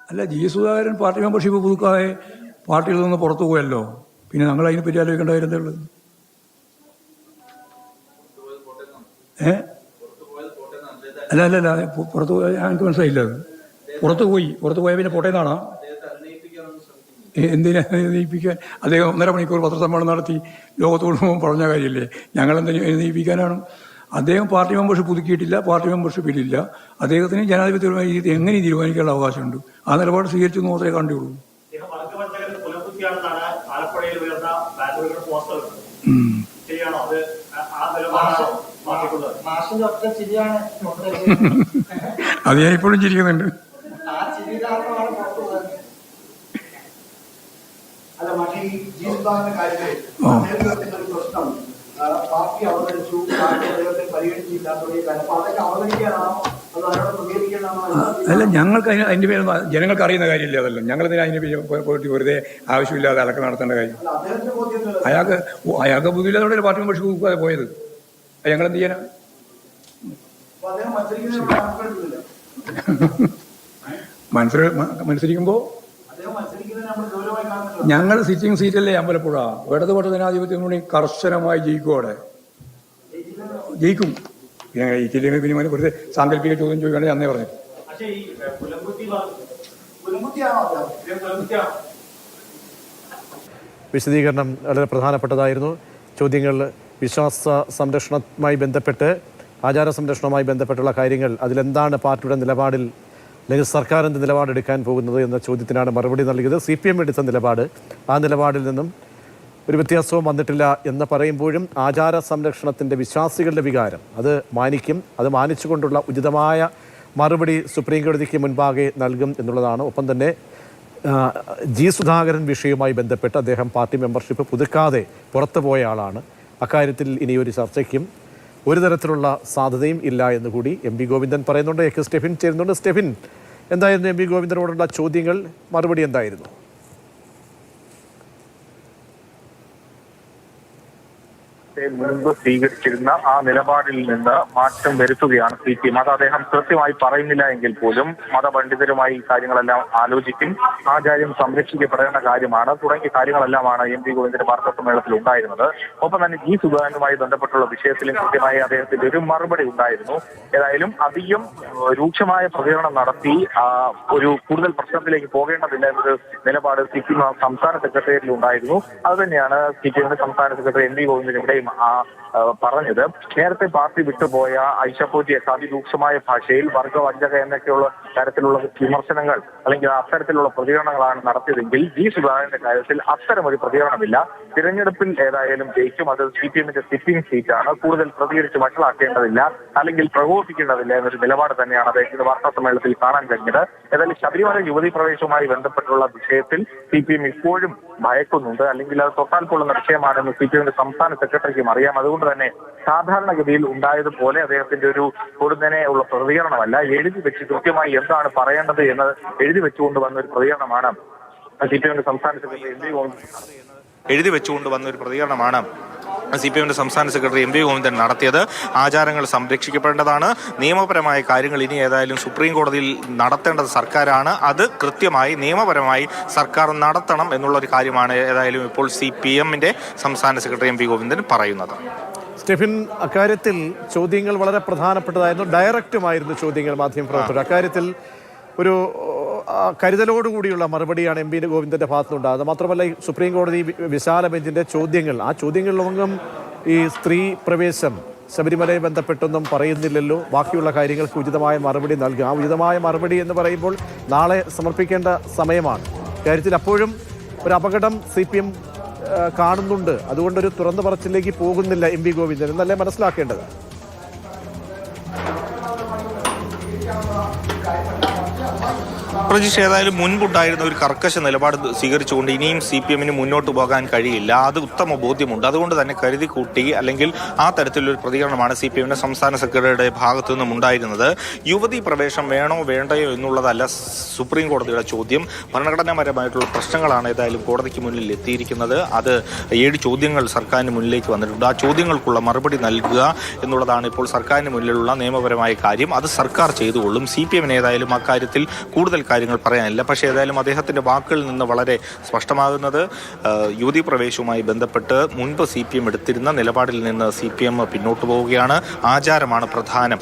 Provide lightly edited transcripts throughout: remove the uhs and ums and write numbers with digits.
അല്ല, G Sudhakaran party membership പുതുക്കാതെ പാർട്ടിയിൽ നിന്ന് പുറത്തു പോയല്ലോ. പിന്നെ ഞങ്ങൾ അതിനെപ്പറ്റി ആലോചിക്കേണ്ടതായിരുന്നേ ഉള്ളത്. അല്ല പുറത്തു പോയ എനിക്ക് മനസ്സിലായില്ല. അത് പുറത്തു പോയ പിന്നെ പോട്ടേന്നാണോ? എന്തിനാ എഴുന്നേൽപ്പിക്കാൻ? അദ്ദേഹം 1.5 മണിക്കൂർ പത്രസമ്മേളനം നടത്തി ലോകത്തോട് പറഞ്ഞ കാര്യമില്ലേ. ഞങ്ങളെന്താ എഴുന്നേൽപ്പിക്കാനാണ്? അദ്ദേഹം പാർട്ടി മെമ്പർഷിപ്പ് പുതുക്കിയിട്ടില്ല, പാർട്ടി മെമ്പർഷിപ്പിലില്ല. അദ്ദേഹത്തിന് ജനാധിപത്യപരമായ രീതി എങ്ങനെ തീരുമാനിക്കാനുള്ള അവകാശമുണ്ട്. ആ നിലപാട് സ്വീകരിച്ചു എന്ന് മാത്രമേ കണ്ടുള്ളൂ. അത് ഞാൻ ഇപ്പോഴും ചിരിക്കുന്നുണ്ട്. അല്ല, ഞങ്ങൾക്ക് അതിന്റെ പേര് ജനങ്ങൾക്ക് അറിയുന്ന കാര്യമില്ല. അതല്ല, ഞങ്ങളതിന് അതിനെ പോയിട്ട് വെറുതെ ആവശ്യമില്ലാതെ അലക്കം നടത്തേണ്ട കാര്യം. അയാൾക്ക് ബുദ്ധിയില്ലാതെ പാർട്ടി മെമ്പർഷിപ്പ് പോയത്. ഞങ്ങളെന്ത് ചെയ്യാനാ? മത്സരിക്കുമ്പോ ഞങ്ങൾ സിറ്റിംഗ് സീറ്റല്ലേ അമ്പലപ്പുഴ. ഇടതുപക്ഷ ജനാധിപത്യം കൂടി കർശനമായി ജയിക്കും. അവിടെ ജയിക്കും. പിന്നെ ജയിച്ചില്ലെങ്കിൽ പിന്നെ വെറുതെ സാങ്കല്പിക ചോദ്യം ചോദിക്കുകയാണെങ്കിൽ അന്നേ പറഞ്ഞു. വിശദീകരണം വളരെ പ്രധാനപ്പെട്ടതായിരുന്നു. ചോദ്യങ്ങൾ വിശ്വാസ സംരക്ഷണവുമായി ബന്ധപ്പെട്ട്, ആചാര സംരക്ഷണവുമായി ബന്ധപ്പെട്ടുള്ള കാര്യങ്ങൾ, അതിലെന്താണ് പാർട്ടിയുടെ നിലപാടിൽ അല്ലെങ്കിൽ സർക്കാർ എന്ത് നിലപാടെടുക്കാൻ പോകുന്നത് എന്ന ചോദ്യത്തിനാണ് മറുപടി നൽകിയത്. CPM എടുത്ത നിലപാട്, ആ നിലപാടിൽ നിന്നും ഒരു വ്യത്യാസവും വന്നിട്ടില്ല എന്ന് പറയുമ്പോഴും ആചാര സംരക്ഷണത്തിൻ്റെ വിശ്വാസികളുടെ വികാരം അത് മാനിക്കും. അത് മാനിച്ചുകൊണ്ടുള്ള ഉചിതമായ മറുപടി സുപ്രീം കോടതിക്ക് മുൻപാകെ നൽകും എന്നുള്ളതാണ്. ഒപ്പം തന്നെ ജി സുധാകരൻ വിഷയവുമായി ബന്ധപ്പെട്ട് അദ്ദേഹം പാർട്ടി മെമ്പർഷിപ്പ് പുതുക്കാതെ പുറത്തുപോയ ആളാണ്. അക്കാര്യത്തിൽ ഇനിയൊരു ചർച്ചയ്ക്കും ഒരു തരത്തിലുള്ള സാധ്യതയും ഇല്ല എന്നുകൂടി MP ഗോവിന്ദൻ പറയുന്നുണ്ട്. സ്റ്റെഫിൻ ചേരുന്നുണ്ട്. സ്റ്റെഫിൻ, എന്തായിരുന്നു MP ഗോവിന്ദനോടുള്ള ചോദ്യങ്ങൾ? മറുപടി എന്തായിരുന്നു? മുൻപ് സ്വീകരിച്ചിരുന്ന ആ നിലപാടിൽ നിന്ന് മാറ്റം വരുത്തുകയാണ് CPM. അത് അദ്ദേഹം കൃത്യമായി പറയുന്നില്ല എങ്കിൽ പോലും മതപണ്ഡിതരുമായി ഈ കാര്യങ്ങളെല്ലാം ആലോചിക്കും. ആചാര്യം സംരക്ഷിക്കപ്പെടേണ്ട കാര്യമാണ് തുടങ്ങിയ കാര്യങ്ങളെല്ലാമാണ് MP ഗോവിന്ദന്റെ വാർത്താ സമ്മേളനത്തിൽ ഉണ്ടായിരുന്നത്. ഒപ്പം തന്നെ ജി സുധാകരനുമായി ബന്ധപ്പെട്ടുള്ള വിഷയത്തിലും കൃത്യമായി അദ്ദേഹത്തിന്റെ ഒരു മറുപടി ഉണ്ടായിരുന്നു. ഏതായാലും അധികം രൂക്ഷമായ പ്രതികരണം നടത്തി ഒരു കൂടുതൽ പ്രശ്നത്തിലേക്ക് പോകേണ്ടതില്ല എന്നൊരു നിലപാട് CPM സംസ്ഥാന സെക്രട്ടേറിയറ്റിൽ ഉണ്ടായിരുന്നു. അതുതന്നെയാണ് CPM സംസ്ഥാന സെക്രട്ടറി MP ഗോവിന്ദൻ ഇവിടെയും പറഞ്ഞത്. നേരത്തെ പാർട്ടി വിട്ടുപോയ ഐഷ പോറ്റിയെ അതിരൂക്ഷമായ ഭാഷയിൽ വർഗവഞ്ചക എന്നൊക്കെയുള്ള തരത്തിലുള്ള വിമർശനങ്ങൾ അല്ലെങ്കിൽ അത്തരത്തിലുള്ള പ്രതികരണങ്ങളാണ് നടത്തിയതെങ്കിൽ ജി സുധാകരന്റെ കാര്യത്തിൽ അത്തരമൊരു പ്രതികരണമില്ല. തിരഞ്ഞെടുപ്പിൽ ഏതായാലും ജയിക്കും. അത് CPMന്റെ സിറ്റിംഗ് സീറ്റാണ്. കൂടുതൽ പ്രതികരിച്ച് വഷളാക്കേണ്ടതില്ല അല്ലെങ്കിൽ പ്രകോപിപ്പിക്കേണ്ടതില്ല എന്നൊരു നിലപാട് തന്നെയാണ് അദ്ദേഹത്തിന്റെ വാർത്താ സമ്മേളനത്തിൽ കാണാൻ കഴിഞ്ഞത്. ഏതായാലും ശബരിമല യുവതി പ്രവേശവുമായി ബന്ധപ്പെട്ടുള്ള വിഷയത്തിൽ CPM ഇപ്പോഴും ഭയക്കുന്നുണ്ട്. അല്ലെങ്കിൽ അത് തൊട്ടാൽ കൊള്ളുന്ന വിഷയമാണെന്ന് CPMന്റെ സംസ്ഥാന സെക്രട്ടറിക്കും അറിയാം. അതുകൊണ്ട് തന്നെ സാധാരണഗതിയിൽ ഉണ്ടായതുപോലെ അദ്ദേഹത്തിന്റെ ഒരു പൊടുന്നനെ ഉള്ള പ്രതികരണമല്ല. എഴുതി വെച്ച് കൃത്യമായി എന്താണ് പറയേണ്ടത് എന്ന് എഴുതി വെച്ചുകൊണ്ട് വന്ന ഒരു പ്രതികരണമാണ് CPMന്റെ സംസ്ഥാന സെക്രട്ടറി MP ഗോവിന്ദൻ നടത്തിയത്. ആചാരങ്ങൾ സംരക്ഷിക്കപ്പെടേണ്ടതാണ്. നിയമപരമായ കാര്യങ്ങൾ ഇനി ഏതായാലും സുപ്രീം കോടതിയിൽ നടത്തേണ്ടത് സർക്കാരാണ്. അത് കൃത്യമായി നിയമപരമായി സർക്കാർ നടത്തണം എന്നുള്ളൊരു കാര്യമാണ് ഏതായാലും ഇപ്പോൾ CPMന്റെ സംസ്ഥാന സെക്രട്ടറി MP ഗോവിന്ദൻ പറയുന്നത്. സ്റ്റെഫിൻ, അക്കാര്യത്തിൽ ചോദ്യങ്ങൾ വളരെ പ്രധാനപ്പെട്ടതായിരുന്നു. ഡയറക്റ്റുമായിരുന്നു ചോദ്യങ്ങൾ മാധ്യമപ്രവർത്തകർ. അക്കാര്യത്തിൽ ഒരു കരുതലോടുകൂടിയുള്ള മറുപടിയാണ് MP ഗോവിന്ദന്റെ ഭാഗത്തുനിന്നുണ്ടാകുന്നത്. മാത്രമല്ല, ഈ സുപ്രീം കോടതി വിശാല ബെഞ്ചിന്റെ ചോദ്യങ്ങൾ, ആ ചോദ്യങ്ങളിലൊന്നും ഈ സ്ത്രീ പ്രവേശം ശബരിമലയെ ബന്ധപ്പെട്ടൊന്നും പറയുന്നില്ലല്ലോ. ബാക്കിയുള്ള കാര്യങ്ങൾക്ക് ഉചിതമായ മറുപടി നൽകുക. ആ ഉചിതമായ മറുപടി എന്ന് പറയുമ്പോൾ നാളെ സമർപ്പിക്കേണ്ട സമയമാണ്. കാര്യത്തിൽ അപ്പോഴും ഒരു അപകടം CPM കാണുന്നുണ്ട്. അതുകൊണ്ടൊരു തുറന്നു പറച്ചിലേക്ക് പോകുന്നില്ല MP ഗോവിന്ദൻ എന്നല്ലേ മനസ്സിലാക്കേണ്ടത്? പ്രജീഷ്, ഏതായാലും മുൻപുണ്ടായിരുന്ന ഒരു കർക്കശ നിലപാട് സ്വീകരിച്ചുകൊണ്ട് ഇനിയും CPMന് മുന്നോട്ട് പോകാൻ കഴിയില്ല. അത് ഉത്തമ ബോധ്യമുണ്ട്. അതുകൊണ്ട് തന്നെ കരുതി കൂട്ടി അല്ലെങ്കിൽ ആ തരത്തിലൊരു പ്രതികരണമാണ് CPMന്റെ സംസ്ഥാന സെക്രട്ടറിയുടെ ഭാഗത്തു നിന്നും ഉണ്ടായിരുന്നത്. യുവതി പ്രവേശം വേണോ വേണ്ടയോ എന്നുള്ളതല്ല സുപ്രീം കോടതിയുടെ ചോദ്യം. ഭരണഘടനാപരമായിട്ടുള്ള പ്രശ്നങ്ങളാണ് ഏതായാലും കോടതിക്ക് മുന്നിൽ എത്തിയിരിക്കുന്നത്. അത് 7 ചോദ്യങ്ങൾ സർക്കാരിന് മുന്നിലേക്ക് വന്നിട്ടുണ്ട്. ആ ചോദ്യങ്ങൾക്കുള്ള മറുപടി നൽകുക എന്നുള്ളതാണ് ഇപ്പോൾ സർക്കാരിന് മുന്നിലുള്ള നിയമപരമായ കാര്യം. അത് സർക്കാർ ചെയ്തുകൊള്ളും. CPMന് ഏതായാലും അക്കാര്യത്തിൽ കൂടുതൽ കാര്യങ്ങൾ പറയാനില്ല. പക്ഷേ ഏതായാലും അദ്ദേഹത്തിൻ്റെ വാക്കുകളിൽ നിന്ന് വളരെ സ്പഷ്ടമാകുന്നത് യുവതി പ്രവേശവുമായി ബന്ധപ്പെട്ട് മുൻപ് CPM എടുത്തിരുന്ന നിലപാടിൽ നിന്ന് CPM പിന്നോട്ട് പോവുകയാണ്. ആചാരമാണ് പ്രധാനം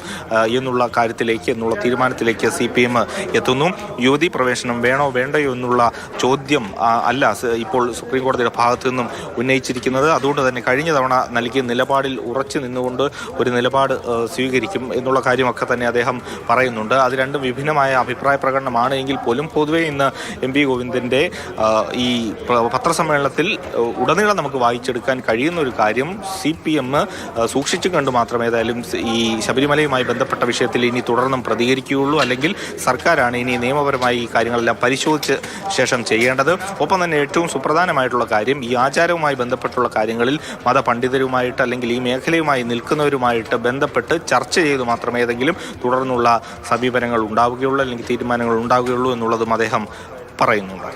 എന്നുള്ള തീരുമാനത്തിലേക്ക് CPM എത്തുന്നു. യുവതി പ്രവേശനം വേണോ വേണ്ടയോ എന്നുള്ള ചോദ്യം അല്ല ഇപ്പോൾ സുപ്രീം കോടതിയുടെ ഭാഗത്തു നിന്നും ഉന്നയിച്ചിരിക്കുന്നത്. അതുകൊണ്ട് തന്നെ കഴിഞ്ഞ തവണ നൽകിയ നിലപാടിൽ ഉറച്ചു നിന്നുകൊണ്ട് ഒരു നിലപാട് സ്വീകരിക്കും എന്നുള്ള കാര്യമൊക്കെ തന്നെ അദ്ദേഹം പറയുന്നുണ്ട്. അത് രണ്ടും വിഭിന്നമായ അഭിപ്രായ പ്രകടനമാണ് എങ്കിൽ പോലും പൊതുവെ ഇന്ന് MP ഗോവിന്ദൻ്റെ ഈ പത്രസമ്മേളനത്തിൽ ഉടനീളം നമുക്ക് വായിച്ചെടുക്കാൻ കഴിയുന്ന ഒരു കാര്യം CPM സൂക്ഷിച്ചു കണ്ട് മാത്രമേ ഏതായാലും ഈ ശബരിമലയുമായി ബന്ധപ്പെട്ട വിഷയത്തിൽ ഇനി തുടർന്നും പ്രതികരിക്കുകയുള്ളൂ. അല്ലെങ്കിൽ സർക്കാരാണ് ഇനി നിയമപരമായി ഈ കാര്യങ്ങളെല്ലാം പരിശോധിച്ച ശേഷം ചെയ്യേണ്ടത്. ഒപ്പം തന്നെ ഏറ്റവും സുപ്രധാനമായിട്ടുള്ള കാര്യം ഈ ആചാരവുമായി ബന്ധപ്പെട്ടുള്ള കാര്യങ്ങളിൽ മതപണ്ഡിതരുമായിട്ട് അല്ലെങ്കിൽ ഈ മേഖലയുമായി നിൽക്കുന്നവരുമായിട്ട് ബന്ധപ്പെട്ട് ചർച്ച ചെയ്ത് മാത്രമേ ഏതെങ്കിലും തുടർന്നുള്ള സമീപനങ്ങൾ ഉണ്ടാവുകയുള്ളൂ അല്ലെങ്കിൽ തീരുമാനങ്ങൾ ഉണ്ടാവുകയുള്ളൂ എന്നുള്ളതും അദ്ദേഹം പറയുന്നുണ്ട്.